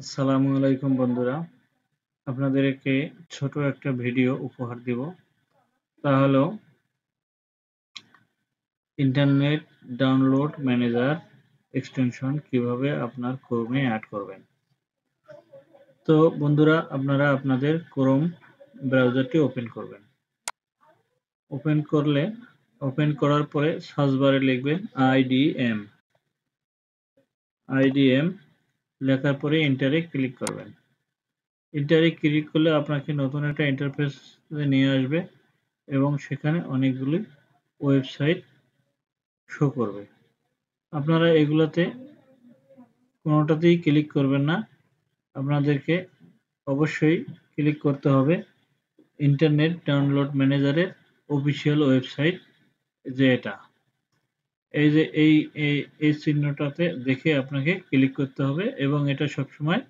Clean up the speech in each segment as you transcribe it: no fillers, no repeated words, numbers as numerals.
আসসালামু আলাইকুম বন্ধুরা, আপনাদেরকে ছোট একটা ভিডিও উপহার দিব। তা হলো ইন্টারনেট ডাউনলোড ম্যানেজার এক্সটেনশন কিভাবে আপনার ক্রোমে অ্যাড করবেন। তো বন্ধুরা, আপনারা আপনাদের ক্রোম ব্রাউজারটি ওপেন করবেন। ওপেন করার পরে সার্চ বারে লিখবেন আইডিএম লেখার পরে এন্টারে ক্লিক করবেন। এন্টারে ক্লিক করলে আপনাকে নতুন একটা ইন্টারফেস নিয়ে আসবে এবং সেখানে অনেকগুলি ওয়েবসাইট শো করবে। আপনারা এগুলাতে কোনোটাতেই ক্লিক করবেন না। আপনাদেরকে অবশ্যই ক্লিক করতে হবে ইন্টারনেট ডাউনলোড ম্যানেজারের অফিসিয়াল ওয়েবসাইট, যে এটা এই যে এই চিহ্নটাতে দেখে আপনাকে ক্লিক করতে হবে এবং এটা সবসময়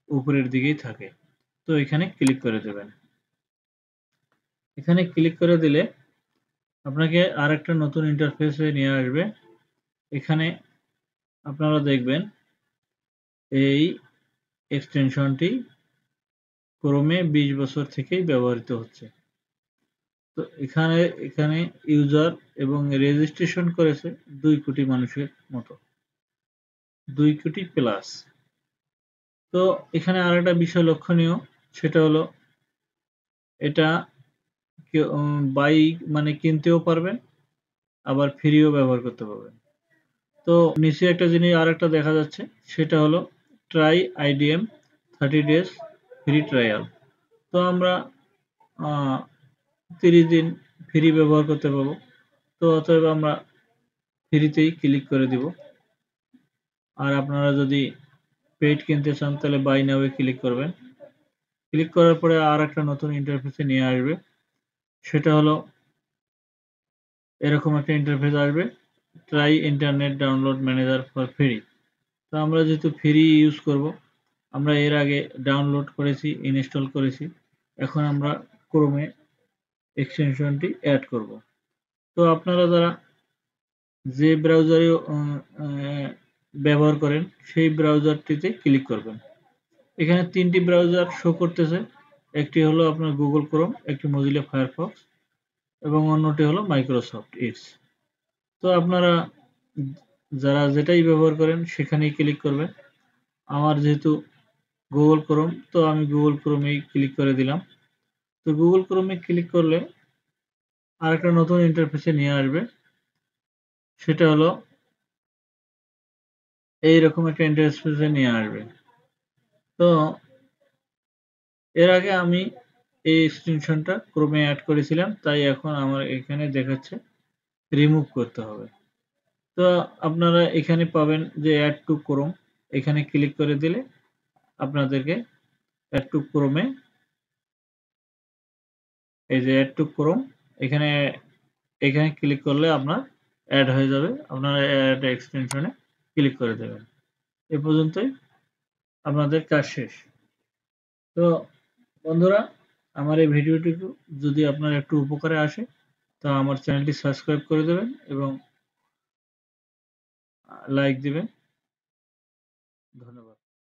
উপরের দিকেই থাকে। তো এখানে ক্লিক করে দেবেন। এখানে ক্লিক করে দিলে আপনাকে আরেকটা নতুন ইন্টারফেসে নিয়ে আসবে। এখানে আপনারা দেখবেন এই এক্সটেনশনটি ক্রোমে 20 বছর থেকেই ব্যবহৃত হচ্ছে। তো এখানে ইউজার এবং রেজিস্ট্রেশন করেছে 2 কোটি মানুষের মতো, 2 কোটি প্লাস। তো এখানে আরেকটা বিষয় লক্ষণীয়, সেটা হলো এটা বাই মানে কিনতেও পারবেন, আবার ফ্রিও ব্যবহার করতে পারবেন। তো নিচে একটা জিনিস আরেকটা দেখা যাচ্ছে, সেটা হলো try IDM 30 days free trial. তো আমরা 30 দিন ফ্রি ব্যবহার করতে পারবো। তো অতএব আমরা ফ্রিতেই ক্লিক করে দিব। আর আপনারা যদি পেইড কিনতে চান তাহলে বাই নাও এ ক্লিক করবেন। ক্লিক করার পরে আর একটা নতুন ইন্টারফেসে নিয়ে আসবে। সেটা হলো এরকম একটা ইন্টারফেস আসবে, try internet download manager for free. তো আমরা যেহেতু ফ্রি ইউজ করব, আমরা এর আগে ডাউনলোড করেছি, ইনস্টল করেছি, এখন আমরা ক্রোমে এক্সটেনশনটি অ্যাড করব। তো আপনারা যারা যে ব্রাউজারে ব্যবহার করেন সেই ব্রাউজারটিতে ক্লিক করবেন। এখানে 3টি ব্রাউজার শো করতেছে, একটি হলো আপনার গুগল ক্রোম, একটি মজিলা ফায়ারফক্স এবং অন্যটি হলো মাইক্রোসফট এডজ। তো আপনারা যারা যেটাই ব্যবহার করেন সেখানেই ক্লিক করবেন। আমার যেহেতু গুগল ক্রোম, তো আমি গুগল ক্রোমেই ক্লিক করে দিলাম। তো গুগল ক্রোমে ক্লিক করলে আরেকটা নতুন ইন্টারফেসে নিয়ে আসবে, সেটা হলো এইরকম একটা ইন্টারফেসে নিয়ে আসবে। তো এর আগে আমি এই এক্সটেনশনটা ক্রোমে অ্যাড করেছিলাম, তাই এখন আমার এখানে দেখাচ্ছে রিমুভ করতে হবে। তো আপনারা এখানে পাবেন যে অ্যাড টু ক্রোম, এখানে ক্লিক করে দিলে আপনাদেরকে অ্যাড টু ক্রোমে, এই যে অ্যাড টু ক্রোম, এখানে ক্লিক করলে আপনার অ্যাড হয়ে যাবে। আপনারা অ্যাড এক্সটেনশনে ক্লিক করে দেবেন। এ পর্যন্তই আপনাদের কাজ শেষ। তো বন্ধুরা, আমার এই ভিডিওটি যদি আপনার একটু উপকারে আসে, তা আমার চ্যানেলটি সাবস্ক্রাইব করে দেবেন এবং লাইক দিবেন। ধন্যবাদ।